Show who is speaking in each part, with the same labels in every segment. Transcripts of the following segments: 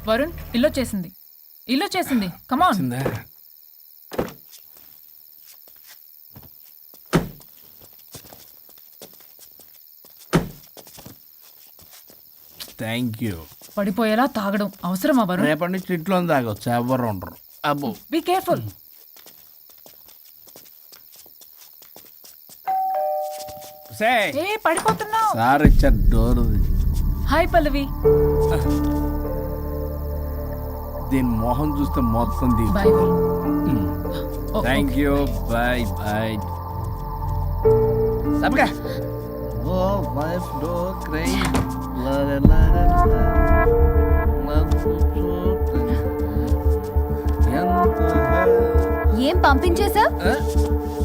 Speaker 1: వరుణ్ ఇల్లు చేసింది కమాన్.
Speaker 2: Thank you.
Speaker 1: పడిపోయేలా తాగడం అవసరమా వరుణ్?
Speaker 2: రేపటి నుంచి ఇంట్లో తాగొచ్చు, ఎవరు ఉండరు. అబ్బో
Speaker 1: బీ కేర్ఫుల్. ఏ పడిపోతున్నావు.
Speaker 2: సార్ ఇచ్చారు డోర్.
Speaker 1: హాయ్ పల్లవి.
Speaker 2: దీని మొహం చూస్తే మొత్తం
Speaker 1: bye.
Speaker 2: Thank you. Bye bye. సబ్గా ఓ వైఫ్ డో క్రై
Speaker 3: ఏం పంపించేశా?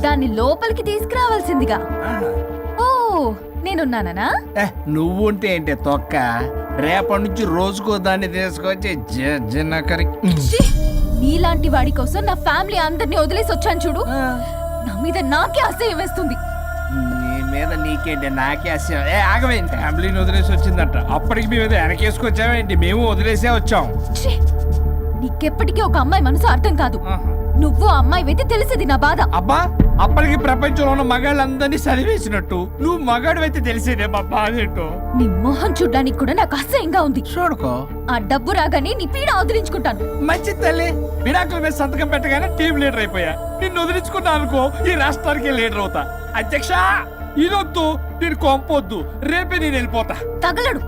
Speaker 3: దాన్ని లోపలికి తీసుకురావాల్సిందిగా. ఓ నేనున్నానా?
Speaker 2: నువ్వు ఉంటే ఏంటి తొక్క. రేపటి నుంచి రోజుకో దాన్ని తీసుకొచ్చి జనకరి.
Speaker 3: నీలాంటి వాడి కోసం నా ఫ్యామిలీ అందరినీ వదిలేసి వచ్చాను చూడు. నా మీద నాకే అసహ్యం వేస్తుంది.
Speaker 2: నీ మీద నీకేంటి, నాకే అసహ్యం. ఆగవేంటి, ఫ్యామిలీని వదిలేసి వచ్చిందంట. అప్పటికి మేము వెనకేసుకొచ్చామేంటి? మేము వదిలేసే వచ్చాం.
Speaker 3: నీకెప్పటికీ ఒక అమ్మాయి మనసు అర్థం కాదు. నువ్వు అమ్మాయి అయితే తెలిసేది నా బాధ.
Speaker 2: అబ్బా, అప్పటికి ప్రపంచంలో ఉన్న మగాళ్ళందరినీ చదివేసినట్టు నువ్వు మగాడు అయితే తెలిసేదే మా బాధ ఏంటో.
Speaker 3: నీ మొహం చూడ్డానికి కూడా నాకు అసహ్యంగా ఉంది.
Speaker 2: చూడుకో,
Speaker 3: ఆ డబ్బు రాగానే నీ పీడ వదిలించుకుంటాను.
Speaker 2: మంచి తల్లి. విడాకుల మీద సంతకం పెట్టగానే టీం లీడర్ అయిపోయా. నిన్ను వదిలించుకున్నా అనుకో, ఈ రాష్ట్రానికి లీడర్ అవుతా. అధ్యక్ష ఇదొద్దు, నేను కొంపొద్దు, రేపే నేను వెళ్ళిపోతా.
Speaker 3: తగలడు.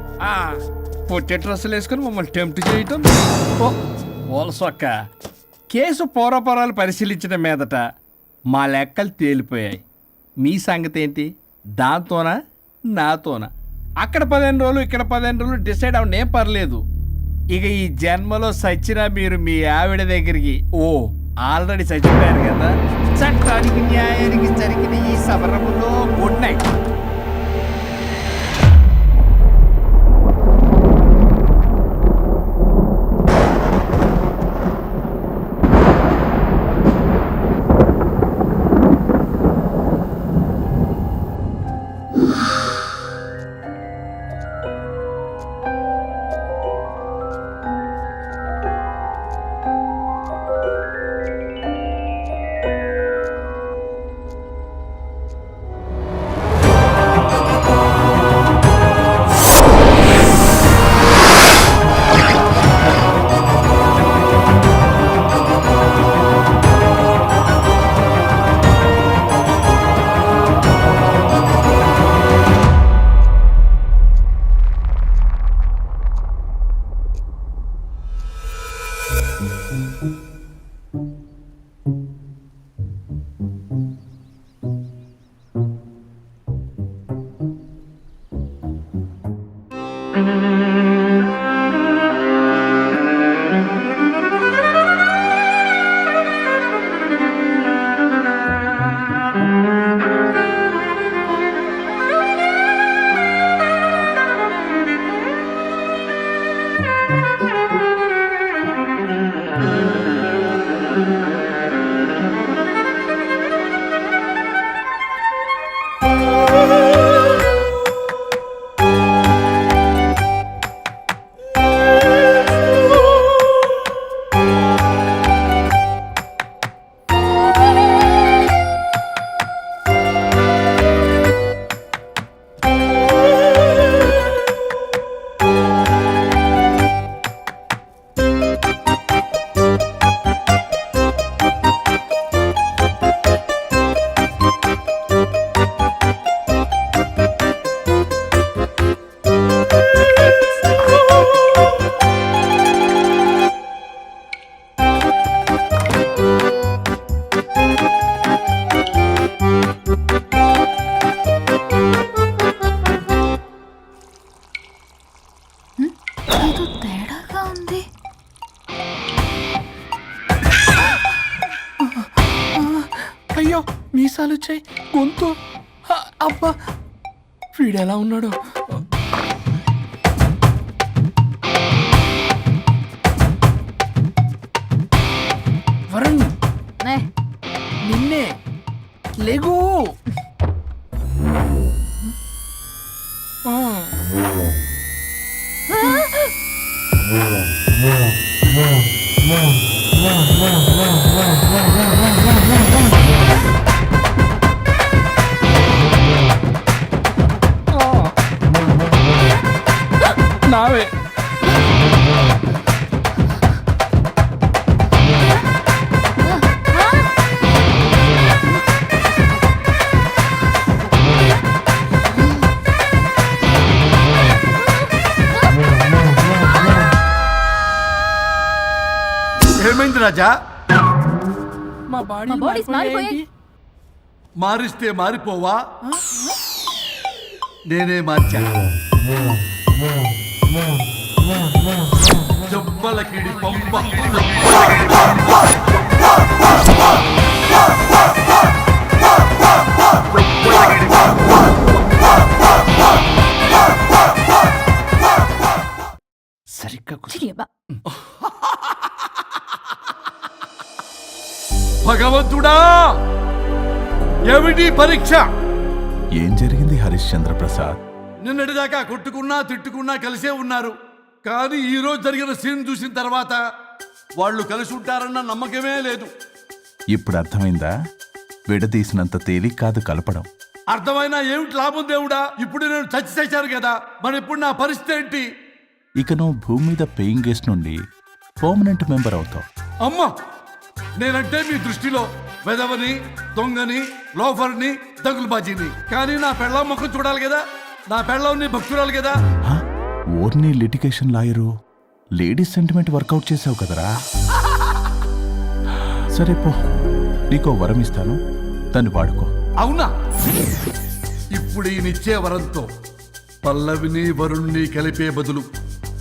Speaker 2: పొట్టి డ్రెస్సులు వేసుకుని మమ్మల్ని టెంప్ట్ చేయటం. ఓలసొక్క. కేసు పూర్వపరాలు పరిశీలించిన మీదట మా లెక్కలు తేలిపోయాయి. మీ సంగతి ఏంటి? దాంతోనా నాతోనా? అక్కడ 15 రోజులు ఇక్కడ 15 రోజులు డిసైడ్ అవనేం పర్లేదు. ఇక ఈ జన్మలో సచ్చినా మీరు మీ ఆవిడ దగ్గరికి ఆల్రెడీ చచ్చిపోయారు కదా. చట్టానికి న్యాయానికి జరిగిన ఈ సమరములో గుడ్ నైట్. అయ్యో మీసాలు వచ్చాయి, గొంతు. అబ్బా వీడు ఎలా ఉన్నాడు? వరుణ్ నిన్నే లేగు.
Speaker 4: రాజా
Speaker 2: మా
Speaker 3: మా బాడీస్ మారిపోయాయి.
Speaker 4: మారిస్తే మారిపోవా? నేనే మార్చా. జబ్బలకిడి పంప.
Speaker 2: సరిగ్గా
Speaker 3: చిరియబ్బా.
Speaker 4: భగవంతుడా, ఏమిటి పరీక్ష?
Speaker 5: ఏం జరిగింది హరిశ్చంద్ర ప్రసాద్?
Speaker 4: నిన్నటిదాకా కొట్టుకున్నా తిట్టుకున్నా కలిసే ఉన్నారు. కానీ ఈ రోజు జరిగిన సీన్ చూసిన తర్వాత వాళ్ళు కలిసి ఉంటారన్న నమ్మకమే లేదు.
Speaker 5: ఇప్పుడు అర్థమైందా? విడదీసినంత తేలిక కాదు కలపడం.
Speaker 4: అర్థమైనా ఏమిటి లాభం దేవుడా? ఇప్పుడు నేను చచ్చి చచ్చాను కదా, మరి ఇప్పుడు నా పరిస్థితి ఏంటి?
Speaker 5: ఇక నువ్వు భూమి మీద పేయింగ్ గెస్ట్ నుండి పర్మనెంట్ మెంబర్ అవుతావు.
Speaker 4: అమ్మా, నేనంటే మీ దృష్టిలో వెదవని, దొంగని, లోఫర్ని, దగులుబాజీని. కానీ నా పెళ్ళం ముఖం చూడాలి కదా, నా పెళ్ళం నీ భక్తురాలు కదా.
Speaker 5: హ? ఓర్ని litigation lawyer, ladies sentiment work out చేసావు కదరా. సరే పో, నీకో వరం ఇస్తాను, దాన్ని వాడుకో.
Speaker 4: అవునా? ఇప్పుడు ఈ నిచ్చే వరంతో పల్లవిని వరుణ్ణి కలిపే బదులు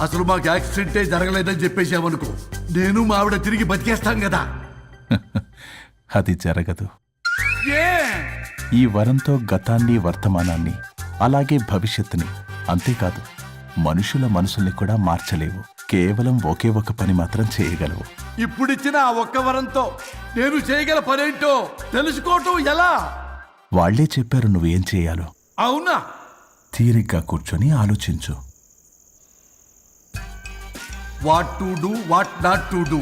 Speaker 4: అసలు మాకు యాక్సిడెంటే జరగలేదని చెప్పేసామనుకో, నేను మా ఆవిడ తిరిగి బతికేస్తాం కదా.
Speaker 5: అది జరగదు.
Speaker 4: ఏ
Speaker 5: ఈ వరంతో గతాన్ని, వర్తమానాన్ని, అలాగే భవిష్యత్తుని, అంతేకాదు మనుషుల మనసుల్ని కూడా మార్చలేవు. కేవలం ఒకే ఒక పని మాత్రం చేయగలవు.
Speaker 4: ఇప్పుడిచ్చిన ఆ ఒక్క వరంతో నేను చేయగల పనేంటో తెలుసుకోవటం ఎలా?
Speaker 5: వాళ్లే చెప్పారు నువ్వేం చేయాలో.
Speaker 4: అవునా?
Speaker 5: తీరిగ్గా కూర్చొని ఆలోచించు.
Speaker 4: What to do, what not to do.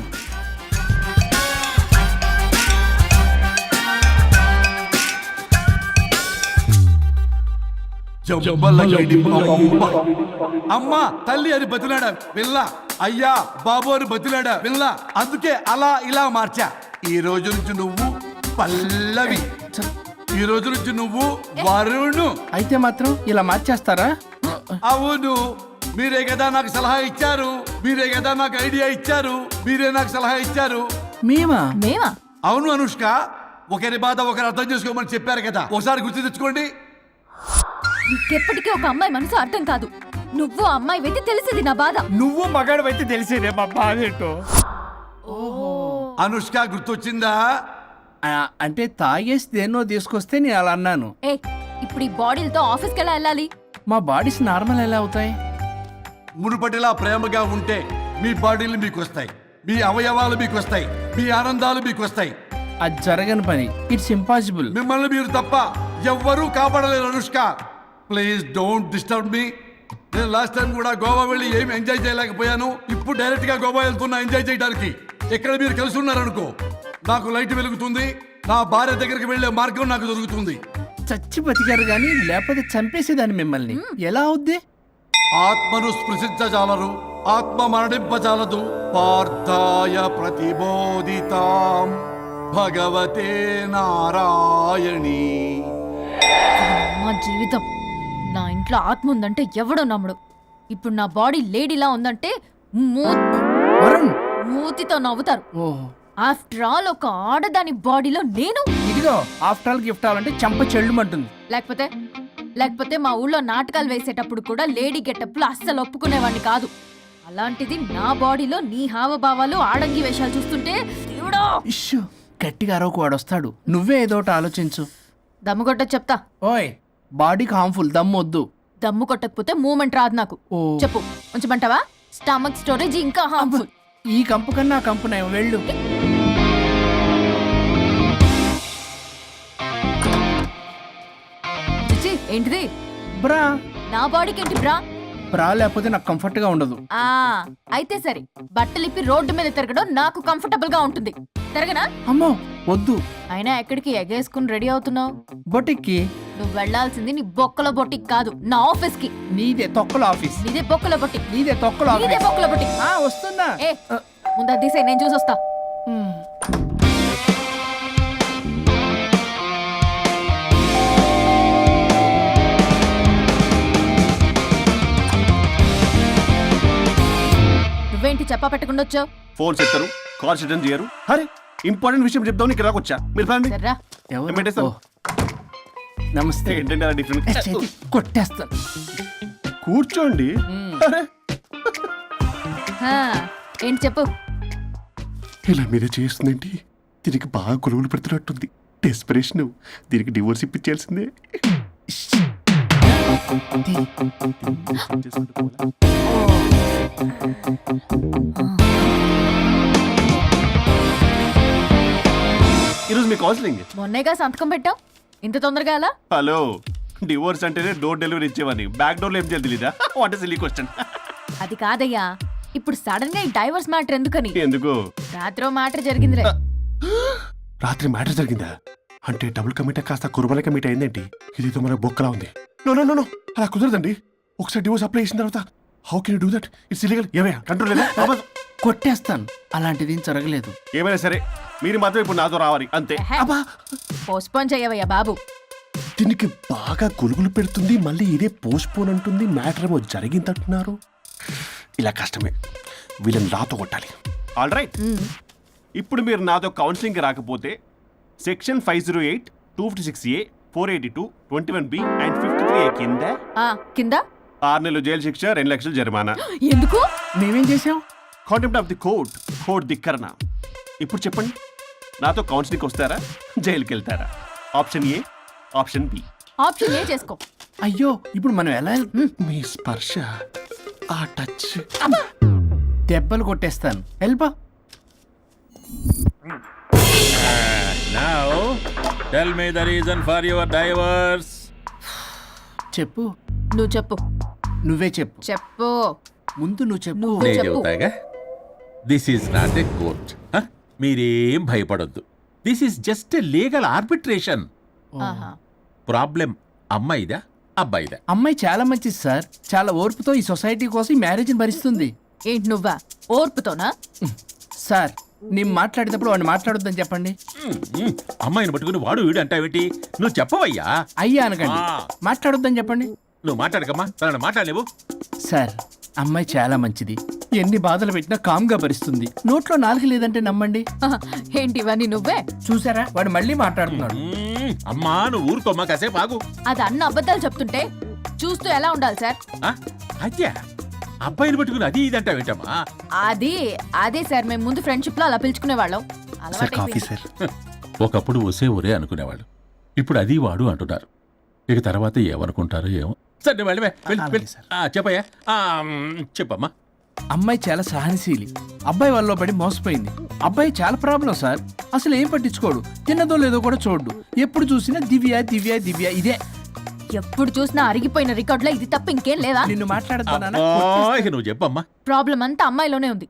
Speaker 4: అమ్మా తల్లి అని బతిలాడా పిల్ల, అయ్యా బాబు అని బతిలాడా పిల్ల. అందుకే అలా ఇలా మార్చా. ఈ రోజు నుంచి నువ్వు పల్లవి, ఈ రోజు నుంచి నువ్వు వరుణు.
Speaker 2: అయితే మాత్రం ఇలా మార్చేస్తారా?
Speaker 4: అవును, మీరే కదా నాకు సలహా ఇచ్చారు, మీరే కదా నాకు ఐడియా ఇచ్చారు, మీరే నాకు సలహా ఇచ్చారు.
Speaker 2: మేమా?
Speaker 3: మేమా?
Speaker 4: అవును అనుష్క, ఒకరి బాధ ఒకరు అర్థం చేసుకోమని చెప్పారు కదా, ఒకసారి గుర్తు తెచ్చుకోండి.
Speaker 3: నీకెప్పటికీ ఒక అమ్మాయి మనసు అర్థం కాదు. నువ్వు అమ్మాయి వెతి తెలిసింది నా బాధ.
Speaker 2: నువ్వు మగాడు అయితే తెలిసేదే మా బాధ ఏంటో.
Speaker 4: అనుష్క గుర్తొచ్చిందా?
Speaker 2: అంటే తాగేసి దేన్నో తీసుకొస్తే నేను అలా అన్నాను.
Speaker 3: ఏ ఇప్పుడు ఈ బాడీలతో ఆఫీస్కి ఎలా వెళ్ళాలి?
Speaker 2: మా బాడీస్ నార్మల్ ఎలా అవుతాయి?
Speaker 4: మునుపటిలా ప్రేమగా ఉంటే మీ బాడీలు మీకు వస్తాయి, మీ అవయవాలు మీకు వస్తాయి, మీ ఆనందాలు మీకు వస్తాయి.
Speaker 2: అది జరగని పని. It's impossible.
Speaker 4: మిమ్మల్ని మీరు తప్ప ఎవ్వరూ కాపాడలేరు Anushka. Please don't disturb me. నేను లాస్ట్ టైం కూడా గోవా వెళ్ళి ఏం ఎంజాయ్ చేయలేకపోయాను. ఇప్పుడు డైరెక్ట్ గా గోవా వెళ్తున్నా ఎంజాయ్ చేయడానికి. ఇక్కడ మీరు కలిసి ఉన్నారనుకో, నాకు లైట్ వెలుగుతుంది, నా భార్య దగ్గరికి వెళ్లే మార్గం నాకు దొరుకుతుంది.
Speaker 2: చచ్చి బతికారు గాని లేకపోతే చంపేసేదాన్ని మిమ్మల్ని. ఎలా అవుద్ది?
Speaker 4: ఆత్మను స్పృశించజాలరు, ఆత్మ మరణింపజాలదు. పార్థాయ ప్రతిబోధితాం భగవతే నారాయణి.
Speaker 3: మా జీవితం, నా ఇంట్లో ఆత్మ ఉందంటే ఎవడో నమ్ముడు. ఇప్పుడు నా బాడీ లేడీలా ఉందంటే
Speaker 2: వరుణ్,
Speaker 3: మూతితో నవ్వుతారు.
Speaker 2: ఓహో,
Speaker 3: ఆఫ్టర్ ఆల్ ఒక ఆడదాని బాడీలో నేను.
Speaker 2: ఇదిగో ఆఫ్టర్ ఆల్ గిఫ్ట్ అవ్వాలంటే చంప చెల్లుమంటుంది.
Speaker 3: లేకపోతే మా ఊళ్ళో నాటకాలు వేసేటప్పుడు కూడా లేడీ గెటప్లు అస్సలు ఒప్పుకునేవాడిని కాదు. అలాంటిది నా బాడీలో నీ హావభావాలు, ఆడంగి వేషాలు చూస్తుంటే దేవుడో.
Speaker 2: ఇష్యూ, గట్టిగా అరవకు, వాడు వస్తాడు. నువ్వే ఏదో ఒకటి ఆలోచించు.
Speaker 3: దమ్ము కొట్ట చెప్తా.
Speaker 2: ఓయ్, బాడీకి హార్మ్ఫుల్, దమ్ము వద్దు.
Speaker 3: దమ్ము కొట్టకపోతే మూమెంట్ రాదు నాకు.
Speaker 2: ఓ.
Speaker 3: చెప్పు, ఉంచమంటావా? స్టమక్ స్టోరేజ్ ఇంకా హార్మ్ఫుల్.
Speaker 2: ఈ కంపు కన్నా ఆ కంపు నయం, వెళ్ళు.
Speaker 3: చిచి, ఏంటిది?
Speaker 2: బ్రా.
Speaker 3: నా బాడీకి ఏంటి బ్రా?
Speaker 2: బ్రా లేకపోతే నాకు కంఫర్ట్ గా ఉండదు.
Speaker 3: ఆ అయితే సరే, బట్టలిప్పి రోడ్డు మీద తిరగడం నాకు కంఫర్టబుల్ గా ఉంటుంది. తిరగనా?
Speaker 2: అమ్మో వద్దు.
Speaker 3: అయినా ఎక్కడికి ఎగేసుకుని రెడీ అవుతున్నావు?
Speaker 2: బొటిక్కి.
Speaker 3: నువ్వు వెళ్లాల్సింది నీ బొక్కల బొట్టికి కాదు, నా ఆఫీస్ కి.
Speaker 2: నీదే తొక్కల ఆఫీస్.
Speaker 3: నీదే బొక్కల బొట్టికి.
Speaker 2: నీదే తొక్కల
Speaker 3: నీదే
Speaker 2: ఆఫీస్.
Speaker 3: బొక్కల బొట్టికి.
Speaker 2: వస్తుందా?
Speaker 3: ఏ ముందు అది తీసేయ్, నేను చూసొస్తా. నువ్వేంటి చెప్పా పెట్టకుండా వచ్చావు?
Speaker 6: ఫోన్స్ ఎత్తరు, కాల్ అటెండ్ చేయరు. అరే ఇంపార్టెంట్ విషయం చెప్దాం ఇక్కడ రాకొచ్చా. మీరు ఫ్యామిలీ
Speaker 3: సర్రా
Speaker 2: ఓ, నమస్తే.
Speaker 6: ఏంటంటే అలా డిఫరెంట్.
Speaker 2: చేతి కొట్టేస్తాను.
Speaker 6: కూర్చోండి. అరే
Speaker 3: హా, ఏంటి చెప్పు.
Speaker 6: ఇలా మీరే చేస్తుందేంటి? దీనికి బాగా గొలుగులు పెడుతున్నట్టుంది. డెస్పరేషన్. దీనికి డివోర్స్ ఇప్పించాల్సిందే. ఈరోజు మీ కౌన్సిలింగ్.
Speaker 3: మొన్నేగా సంతకం పెట్టావు, ఇంత తొందరగా అలా?
Speaker 6: హలో, డివోర్స్ అంటేనే డోర్ డెలివరీ ఇచ్చేవాని. బ్యాక్ డోర్ లో ఏం చేయాలి తెలీదా? What is silly question.
Speaker 3: అది కాదయ్యా, ఇప్పుడు సడన్ గా ఈ డైవర్స్ మ్యాటర్ ఎందుకని?
Speaker 6: ఎందుకు?
Speaker 3: రాత్రో మ్యాటర్ జరిగిందిలే.
Speaker 6: రాత్రి మ్యాటర్ జరిగిందా? అంటే డబుల్ కమిటా కాస్త కుర్బల కమిట్ అయిందేంటి? ఇదేదో మనకు బొక్కలా ఉంది. నో నో నో నో, అలా కుదరదండి. ఒకసారి డివోర్స్ అప్లై చేసిన తర్వాత how can you do that? It's illegal. ఏమయ్యా కంట్రోల్ లేదా?
Speaker 2: కొట్టేస్తాను. అలాంటిది ఏం జరగలేదు.
Speaker 6: ఏమైనా సరే మీరు మాత్రం ఇప్పుడు నాతో రావాలి అంతే.
Speaker 3: ఎహె. పోస్ట్పోన్ చేయవయ్యా బాబు.
Speaker 6: దీనికి బాగా గొలుగులు పెడుతుంది, మళ్ళీ ఇదే పోస్ట్ పోన్ అంటుంది. మ్యాటర్ ఏమో జరిగిందంటున్నారు. ఇలా కష్టమే. వీళ్ళని నాతో కొట్టాలి. ఆల్ రైట్, ఇప్పుడు మీరు నాతో కౌన్సిలింగ్కి రాకపోతే section 508, 256A, 482, 21B and 53A కింద
Speaker 3: ఆ కింద
Speaker 6: 6 నెలలు జైలు శిక్ష, 2 లక్షలు జరిమానా.
Speaker 3: ఎందుకు?
Speaker 2: మేమేం చేసాం?
Speaker 6: Contempt of the court, court ధిక్కరణ. ఇప్పుడు చెప్పండి, నాతో కౌన్సిలింగ్కి వస్తారా, జైలుకి వెళ్తారా? Option A, option B.
Speaker 3: Option A చేసుకో.
Speaker 2: అయ్యో, ఇప్పుడు మనం ఎలా
Speaker 6: మీ స్పర్శ, ఆ టచ్.
Speaker 2: దెబ్బలు కొట్టేస్తాను. వెళ్ళిపో.
Speaker 7: Now, tell me the reason for your divorce.
Speaker 2: చెప్పు.
Speaker 3: నువ్వు చెప్పు.
Speaker 2: నువ్వే చెప్పు.
Speaker 3: చెప్పు.
Speaker 2: ముందు నువ్వు చెప్పు.
Speaker 3: నువ్వు
Speaker 7: నేను
Speaker 3: చెప్పు.
Speaker 7: చెబుతాగా. This is not a court. మీరేం భయపడొద్దు. This is just a legal arbitration.
Speaker 3: ఆహా.
Speaker 7: ప్రాబ్లం అమ్మాయిదా అబ్బాయిదా?
Speaker 2: అమ్మాయి చాలా మంచిది సార్. చాలా ఓర్పుతో ఈ సొసైటీ కోసం ఈ మ్యారేజ్ని భరిస్తుంది.
Speaker 3: ఏంటి నువ్వా? ఓర్పుతోనా?
Speaker 2: సార్, నేను మాట్లాడేటప్పుడు వాడిని మాట్లాడొద్దని చెప్పండి.
Speaker 7: అమ్మాయిని పట్టుకుని వాడు వీడు అంటావేంటి? నువ్వు చెప్పవయ్యా.
Speaker 2: అయ్యా అనకండి.
Speaker 7: ఆ.
Speaker 2: మాట్లాడొద్దని చెప్పండి.
Speaker 7: నువ్వు మాట్లాడకమ్మా, తనని మాట్లాడలేవు.
Speaker 2: సార్, అమ్మాయి చాలా మంచిది. ఎన్ని బాధలు పెట్టినా కామ్గా భరిస్తుంది. నోట్లో నాలుగు లేదంటే నమ్మండి.
Speaker 3: ఆహా. ఏంటి ఇవన్నీ నువ్వే?
Speaker 2: చూసారా, వాడు మళ్ళీ మాట్లాడుతున్నాడు.
Speaker 7: అమ్మా నువ్వు ఊరుకోమ్మా, కాసేపు ఆగు.
Speaker 3: అది అన్న అబద్ధాలు చెప్తుంటే చూస్తూ ఎలా ఉండాలి సార్?
Speaker 7: అద్యా అబ్బాయిని పట్టుకుని అది ఇది అంటావేంటమ్మా?
Speaker 3: అదే సార్, మేము ముందు ఫ్రెండ్షిప్ లో అలా పిలుచుకునే వాళ్ళం.
Speaker 6: Sir coffee sir.
Speaker 7: ఒకప్పుడు ఒసే ఒరే అనుకునేవాళ్ళు, ఇప్పుడు అది వాడు అంటున్నారు. ఇక తర్వాత ఏమనుకుంటారో ఏమో. సరే నువ్వు వెళ్ళవే, వెళ్ళు, వెళ్ళు. చెప్పయ్యా. చెప్పమ్మా.
Speaker 2: అమ్మాయి చాలా సహనశీలి. అబ్బాయి వాళ్ళలో పడి మోసపోయింది. అబ్బాయి చాలా ప్రాబ్లం సార్. అసలు ఏం పట్టించుకోడు. తిన్నదో లేదో కూడా చూడు. ఎప్పుడు చూసినా దివ్య దివ్య దివ్య ఇదే.
Speaker 3: ఎప్పుడు చూసినా అరిగిపోయిన రికార్డులో ఇది తప్ప ఇంకేం లేదా?
Speaker 2: నిన్ను మాట్లాడుతానా?
Speaker 7: ఇక నువ్వు చెప్పమ్మా.
Speaker 3: ప్రాబ్లం అంతా అమ్మాయిలోనే ఉంది.